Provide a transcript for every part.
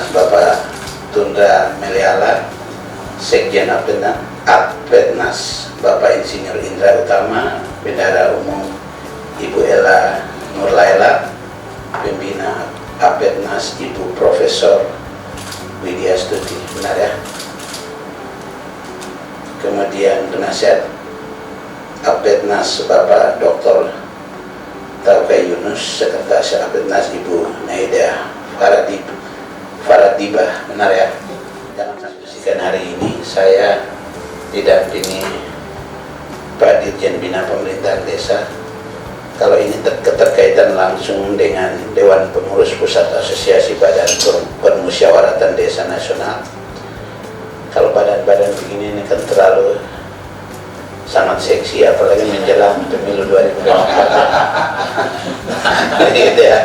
Bapak Tundra Meliala, Sekjen Apetnas Bapak Insinyur Indra Utama, Bendahara Umum Ibu Ella Nurlaila, Pembina Apetnas Ibu Profesor Widya Stuti, benar ya? Kemudian penasihat Apetnas Bapak Dr. Taukai Yunus, Sekretaris Apetnas Ibu Naida Faradibah, benar ya? Dalam diskusikan hari ini saya didampingi Pak Dirjen Bina Pemerintahan Desa. Kalau ini keterkaitan langsung dengan Dewan Pengurus Pusat Asosiasi Badan Permusyawaratan Desa Nasional. Kalau badan-badan begini ini kan terlalu sangat seksi, apalagi menjelang pemilu 2024. Jadi gitu ya.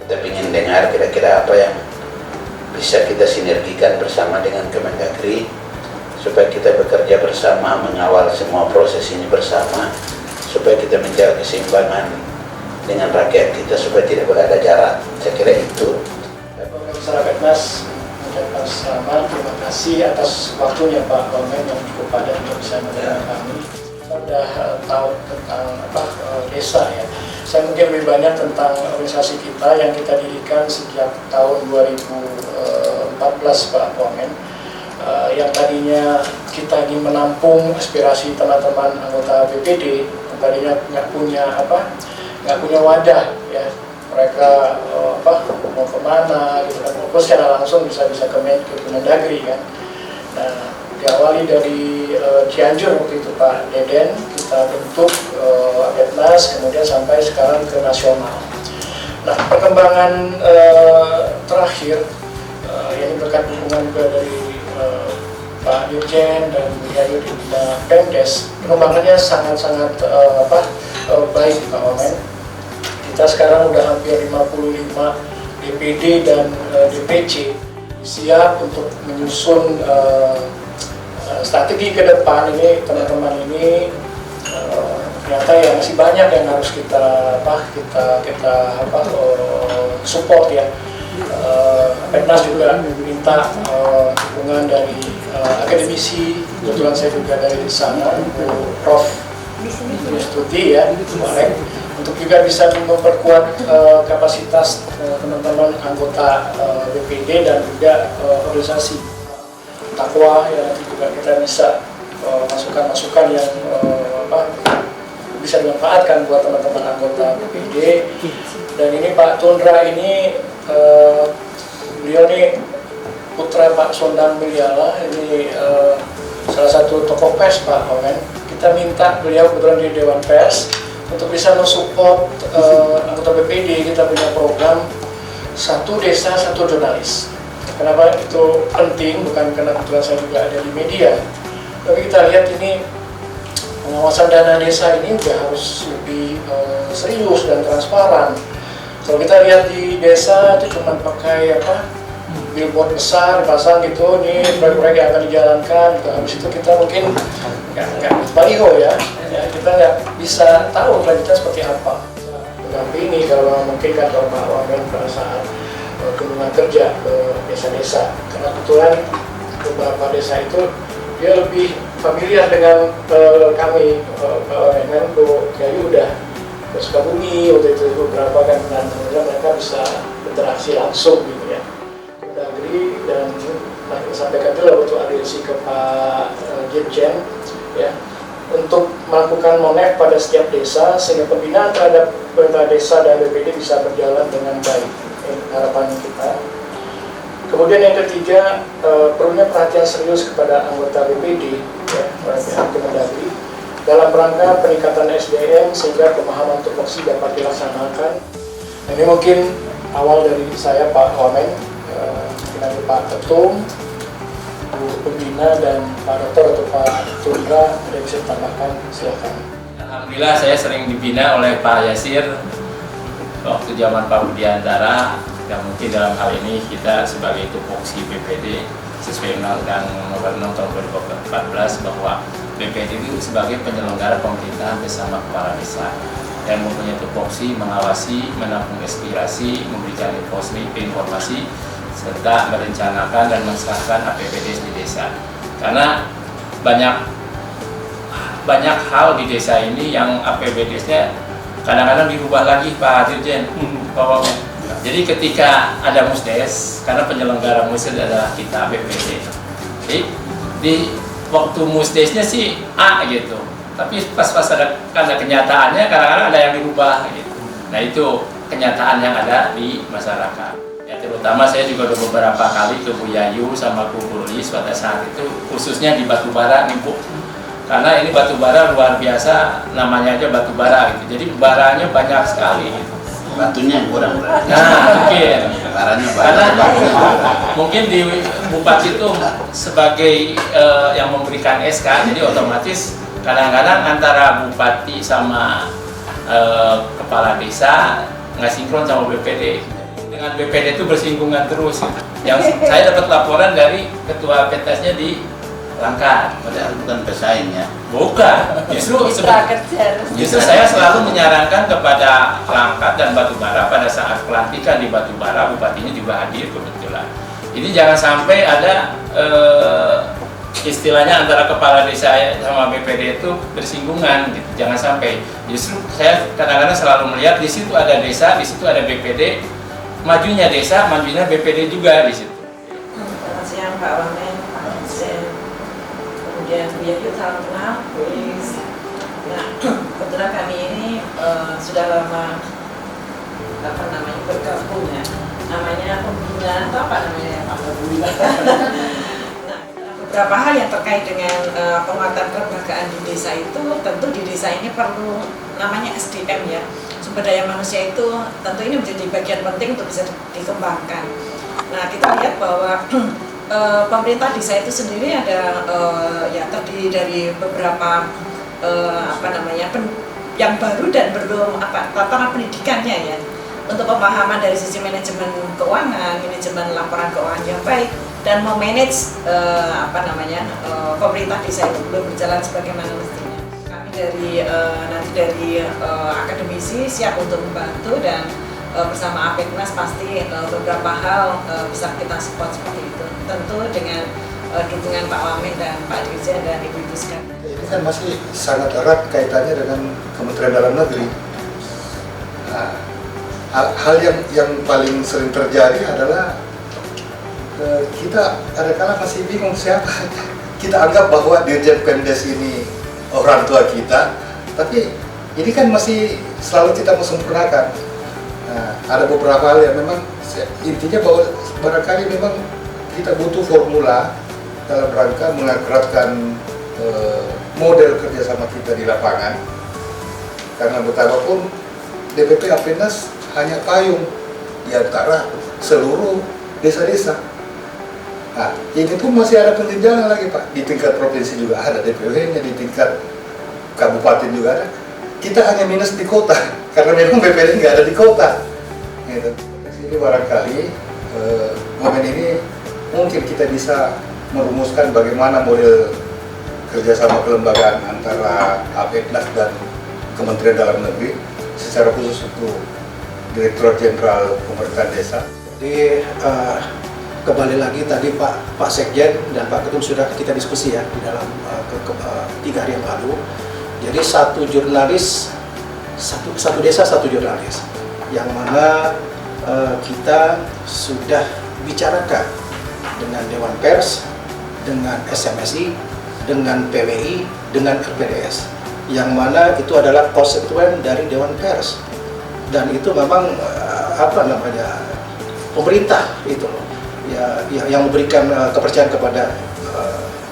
Kita ingin dengar kira-kira apa yang bisa kita sinergikan bersama dengan Kemendagri supaya kita bekerja bersama, mengawal semua proses ini bersama, supaya kita menjaga keseimbangan dengan rakyat kita supaya tidak berada jarak. Saya kira itu. Besar Apetnas mengucapkan selamat, terima kasih atas waktunya Pak Wamen yang cukup padat untuk bisa menerima kami. Kita sudah tahu tentang desa ya. Saya mungkin lebih banyak tentang organisasi kita yang kita dirikan sejak tahun 2014 Pak Wamen, yang tadinya kita ingin menampung aspirasi teman-teman anggota BPD yang tadinya nggak punya wadah ya, mereka mau kemana gitu kan, fokus secara langsung bisa ke Kemendagri kan. Nah, diawali dari Cianjur waktu itu Pak Deden, kita bentuk Apetnas, kemudian sampai sekarang ke nasional. Nah, perkembangan terakhir yang berkat dukungan juga dari Pak Dirjen dan Yayu di Pemdes, perkembangannya sangat-sangat baik Pak Wamen. Kita sekarang udah hampir 55 DPD dan DPC siap untuk menyusun strategi ke depan. Ini teman-teman ini ternyata ya masih banyak yang harus kita support ya. Apetnas juga minta dukungan dari akademisi, kebetulan saya juga dari sana, Prof. Stuti ya, kemarin, untuk juga bisa memperkuat kapasitas teman-teman anggota BPD dan juga organisasi Takwa ya, nanti juga kita bisa masukan-masukan yang bisa dimanfaatkan buat teman-teman anggota BPD. Dan ini Pak Tundra ini beliau ini putra Pak Sondang Meliala, ini salah satu tokoh pers Pak Wamen. Kita minta beliau kebetulan di Dewan Pers untuk bisa mensupport anggota BPD. Kita punya program satu desa satu jurnalis. Kenapa itu penting? Bukan karena kebetulan saya juga ada di media, tapi kita lihat ini pengawasan dana desa ini juga harus lebih serius dan transparan. Kalau kita lihat di desa itu cuma pakai billboard besar pasang gitu, nih proyek-proyek yang akan dijalankan. Gitu. Habis itu kita mungkin nggak baliho ya, kita nggak bisa tahu kelanjutan seperti apa. Tetapi ini kalau mungkin kantor Pak Wamen pada saat kunjungan kerja ke desa-desa, karena kebetulan beberapa desa itu dia lebih familiar dengan kami, Pak Wamen, Bu Yayu udah ke Sukabumi waktu itu beberapa kan, dan kemudian mereka bisa berinteraksi langsung gitu ya. Kemendagri, dan sampaikan dulu waktu audiensi ke Pak Dirjen ya, untuk melakukan monef pada setiap desa sehingga pembinaan terhadap pemerintah desa dan BPD bisa berjalan dengan baik. Ini harapan kita. Kemudian yang ketiga, perlunya perhatian serius kepada anggota BPD ya, oleh pihak Kemendagri dalam rangka peningkatan SDM sehingga pemahaman tupoksi dapat dilaksanakan. Ini mungkin awal dari saya, Pak Wamen, nanti Pak Ketum, Bu Pembina, dan Pak Dokter atau Pak Tundra ada yang bisa ditambahkan, silakan. Alhamdulillah saya sering dibina oleh Pak Yasir waktu zaman Pak Budiantara, dan mungkin dalam hal ini kita sebagai tupoksi BPD sesuai Undang-Undang Nomor 6 Tahun 2014 bahwa BPD itu sebagai penyelenggara pemerintahan bersama kepala desa dan mempunyai tupoksi mengawasi, menampung aspirasi, memberikan informasi serta merencanakan dan mengesahkan APBD di desa. Karena banyak hal di desa ini yang APBD-nya kadang-kadang dirubah lagi, Pak Dirjen. Jadi ketika ada musdes, karena penyelenggara musdes adalah kita BPD. Jadi di waktu musdesnya sih A gitu, tapi pas ada kenyataannya kadang-kadang ada yang dirubah gitu. Nah itu kenyataan yang ada di masyarakat. Ya, terutama saya juga udah beberapa kali ke Bu Yayu sama Bu Bulis pada saat itu, khususnya di batubara nih Bu. Karena ini batubara luar biasa, namanya aja batubara gitu. Jadi baranya banyak sekali gitu. Batunya yang kurang berarti. Nah, mungkin Barangnya karena banyak. mungkin di Bupati itu sebagai yang memberikan SK, jadi otomatis kadang-kadang antara Bupati sama kepala desa nggak sinkron sama BPD. Dengan BPD itu bersinggungan terus. Yang saya dapat laporan dari ketua PTS-nya di Langkat. Padahal bukan pesaing ya. Bukan, justru saya selalu menyarankan kepada Langkat dan Batubara pada saat pelantikan di Batubara, bupatinya juga hadir kebetulan. Jadi jangan sampai ada istilahnya antara kepala desa sama BPD itu bersinggungan gitu. Jangan sampai. Justru saya kadang-kadang selalu melihat di situ ada desa, di situ ada BPD, majunya desa, majunya BPD juga di situ. Selamat siang Pak Wamen, Pak Dirjen, kemudian Bu Yayu, salam kenal. Nah, kebetulan kami ini sudah lama bergabung ya, namanya pembina atau apa namanya Pak Pembina. Nah, beberapa hal yang terkait dengan penguatan kelembagaan di desa itu, tentu di desa ini perlu namanya SDM ya, sumber daya manusia itu tentu ini menjadi bagian penting untuk bisa dikembangkan. Nah, kita lihat bahwa pemerintah desa itu sendiri ada ya terdiri dari beberapa yang baru dan belum tatanan pendidikannya ya, untuk pemahaman dari sisi manajemen keuangan, manajemen laporan keuangan yang baik, dan memanage pemerintah desa itu belum berjalan sebagaimana mestinya. Kami dari akademisi siap untuk membantu, dan bersama APEKNAS pasti beberapa hal bisa kita support seperti itu, tentu dengan dukungan Pak Wamen dan Pak Dirjen dan Ibu-Ibu sekalian. Ini kan masih sangat erat kaitannya dengan Kementerian Dalam Negeri. Nah, hal yang paling sering terjadi adalah kita kadang-kadang masih bingung siapa. Kita anggap bahwa Dirjen Pemdes ini orang tua kita, tapi ini kan masih selalu kita mesempurnakan. Nah, ada beberapa hal yang memang intinya bahwa barangkali memang kita butuh formula dalam rangka mengakrabkan model kerjasama kita di lapangan, karena betapapun DPP APEKNAS hanya payung di antara seluruh desa-desa. Nah, ini pun masih ada penjenjangan lagi Pak, di tingkat provinsi juga ada DPW-nya, di tingkat kabupaten juga ada. Kita hanya minus di kota, karena memang BPD nggak ada di kota. Gitu. Jadi barangkali momen ini mungkin kita bisa merumuskan bagaimana model kerjasama kelembagaan antara APEKNAS dan Kementerian Dalam Negeri, secara khusus untuk Direktorat Jenderal Pemerintahan Desa. Jadi kembali lagi tadi Pak Sekjen dan Pak Ketum sudah kita diskusi ya di dalam 3 hari yang lalu. Jadi satu jurnalis 1 satu desa satu jurnalis, yang mana kita sudah bicarakan dengan Dewan Pers, dengan SMSI, dengan PWI, dengan RPDS, yang mana itu adalah konstituen dari Dewan Pers, dan itu memang pemerintah itu ya yang memberikan kepercayaan kepada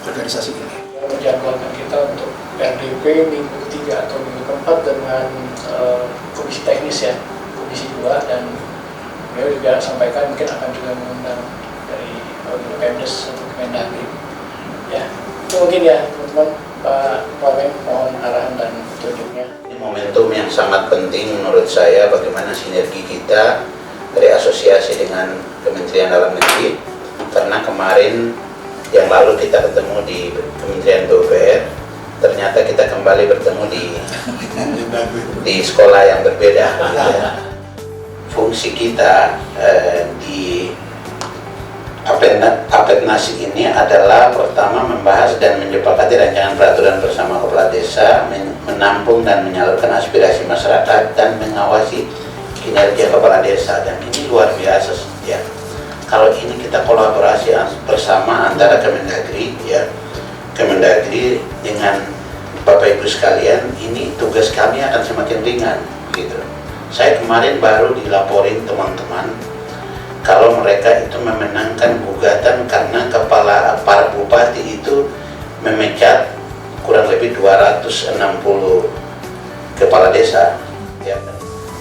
organisasi ini. Menjadwalkan kita untuk RDP minggu 3 atau minggu keempat dengan komisi teknis ya, komisi 2, dan beliau juga sampaikan mungkin akan juga mengundang dari Pemdes untuk Kemendagri. Ya, itu mungkin ya teman-teman. Pak Wamen, mohon arahan dan petunjuknya. Ini momentum yang sangat penting menurut saya, bagaimana sinergi kita dari asosiasi dengan Kementerian Dalam Negeri, karena kemarin yang lalu kita ketemu di Kementerian PUPR, ternyata kita kembali bertemu di sekolah yang berbeda. Gitu ya. Fungsi kita di Apetnas ini adalah pertama membahas dan menyepakati rancangan peraturan bersama kepala desa, menampung dan menyalurkan aspirasi masyarakat dan mengawasi kinerja kepala desa, dan ini luar biasa ya. Kalau ini kita kolaborasi bersama antara Kemendagri ya, Kemendagri dengan Bapak Ibu sekalian, ini tugas kami akan semakin ringan gitu. Saya kemarin baru dilaporin teman-teman kalau mereka itu memenangkan gugatan karena para bupati itu memecat kurang lebih 260 kepala desa ya,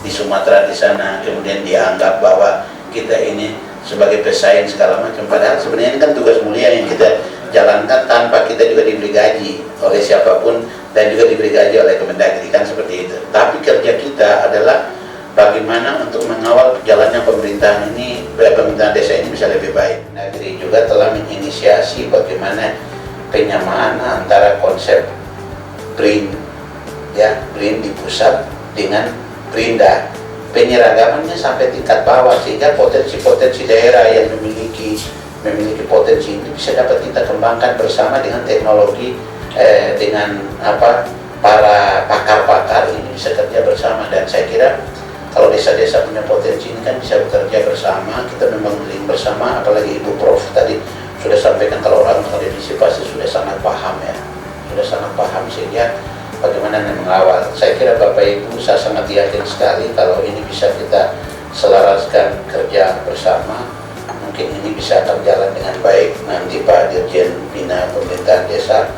di Sumatera di sana, kemudian dianggap bahwa kita ini sebagai pesaing segala macam, padahal sebenarnya ini kan tugas mulia yang kita jalankan tanpa kita juga diberi gaji oleh siapapun dan juga diberi gaji oleh Kemendagri, kan seperti itu. Tapi kerja kita adalah bagaimana untuk mengawal jalannya pemerintahan ini, pemerintahan desa ini bisa lebih baik. Negeri juga telah menginisiasi bagaimana penyamaan antara konsep BRIN ya, BRIN di pusat dengan Brinda, penyeragamannya sampai tingkat bawah, sehingga potensi-potensi daerah yang memiliki potensi ini bisa dapat kita kembangkan bersama dengan teknologi, dengan para pakar-pakar ini bisa kerja bersama. Dan saya kira kalau desa-desa punya potensi ini kan bisa bekerja bersama, kita memang link bersama, apalagi Ibu Prof tadi sudah sampaikan kalau orang akademisi pasti sudah sangat paham ya, sudah sangat paham, sehingga bagaimana mengawal. Saya kira Bapak Ibu, saya sangat yakin sekali kalau ini bisa kita selaraskan kerja bersama, mungkin ini bisa terjalan dengan baik. Nanti Pak Dirjen Bina Pemerintahan Desa,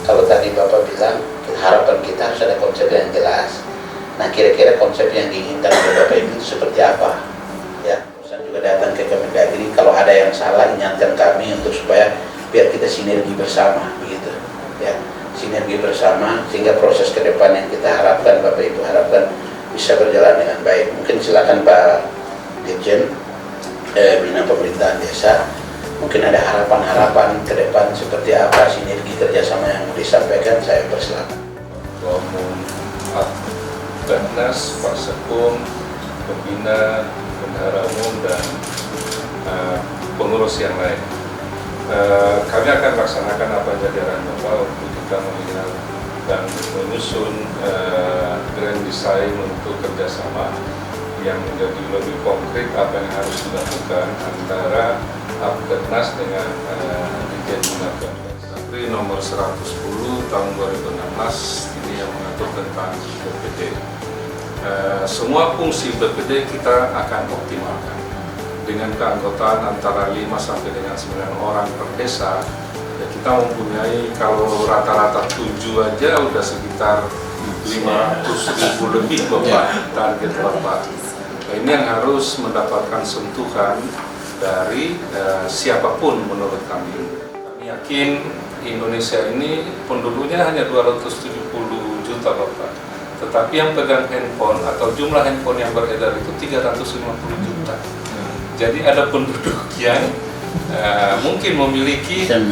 kalau tadi Bapak bilang harapan kita harus ada konsep yang jelas. Nah, kira-kira konsep yang diinginkan oleh Bapak Ibu itu seperti apa? Ya, perusahaan juga datang ke Kemendagri. Kalau ada yang salah, ingatkan kami untuk supaya biar kita sinergi bersama, begitu. Ya, sinergi bersama sehingga proses ke depan yang kita harapkan, Bapak Ibu harapkan bisa berjalan dengan baik. Mungkin silakan Pak Dirjen Bina Pemerintahan Desa, mungkin ada harapan-harapan ke depan seperti apa sinergi kerjasama yang disampaikan, saya persilakan. Apetnas, Pak Sekung, Pembina, Bendahara Umum, dan pengurus yang lain. Kami akan laksanakan apa yang jadi arahan Bapak untuk kita melihat dan menyusun grand design untuk kerjasama yang menjadi lebih konkret apa yang harus dilakukan antara Apetnas dengan Dirjen Bina Pemerintahan Desa. Nomor 110 tahun 2016 ini yang mengatur tentang BPD. Semua fungsi BPD kita akan optimalkan dengan keanggotaan antara 5 sampai dengan 9 orang per desa. Ya, kita mempunyai kalau rata-rata 7 aja udah sekitar 500.000 lebih Bapak, target Bapak. Nah, ini yang harus mendapatkan sentuhan dari siapapun menurut kami. Kami yakin Indonesia ini penduduknya hanya 270 juta Bapak. Tetapi yang pegang handphone atau jumlah handphone yang beredar itu 350 juta. Jadi ada penduduk yang mungkin memiliki 3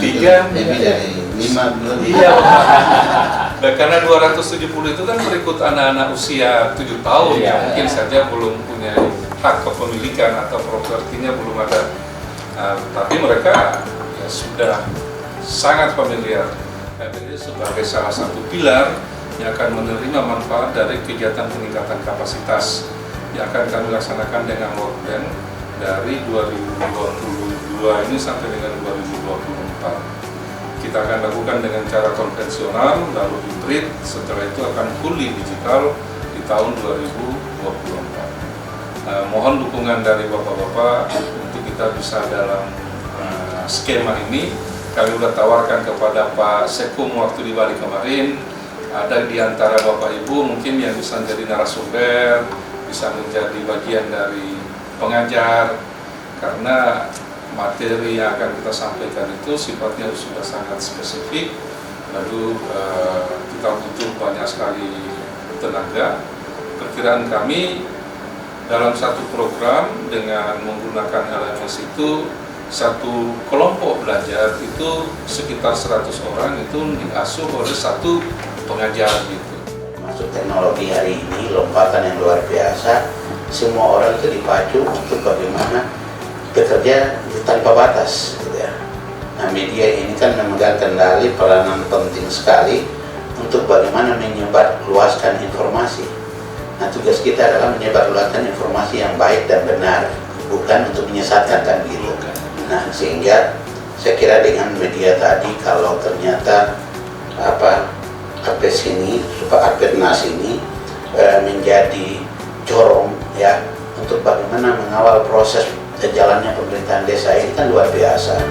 lebih dari 5 belum. Iya Bapak. Nah, karena 270 itu kan berikut anak-anak usia 7 tahun Iya. yang mungkin saja belum punya hak kepemilikan atau propertinya belum ada. Tapi mereka ya, sudah sangat familiar. Jadi sebagai salah satu pilar yang akan menerima manfaat dari kegiatan peningkatan kapasitas yang akan kami laksanakan dengan World Bank dari 2022 ini sampai dengan 2024. Kita akan lakukan dengan cara konvensional, lalu hybrid, setelah itu akan fully digital di tahun 2024. Mohon dukungan dari Bapak-Bapak untuk kita bisa dalam skema ini. Kami sudah tawarkan kepada Pak Sekum waktu di Bali kemarin, ada di antara Bapak Ibu mungkin yang bisa menjadi narasumber, bisa menjadi bagian dari pengajar, karena materi yang akan kita sampaikan itu sifatnya sudah sangat spesifik, lalu kita butuh banyak sekali tenaga. Perkiraan kami dalam satu program dengan menggunakan LMS itu, satu kelompok belajar itu sekitar 100 orang itu diasuh oleh satu pengajar gitu. Masuk teknologi hari ini lompatan yang luar biasa, semua orang itu dipacu untuk bagaimana bekerja tanpa batas gitu ya. Nah, media ini kan memegang kendali peranan penting sekali untuk bagaimana menyebarluaskan informasi. Nah, tugas kita adalah menyebarluaskan informasi yang baik dan benar, bukan untuk menyesatkan kan gitu. Nah, sehingga saya kira dengan media tadi, kalau ternyata APES ini, APEDNAS ini menjadi corong ya untuk bagaimana mengawal proses jalannya pemerintahan desa ini kan luar biasa.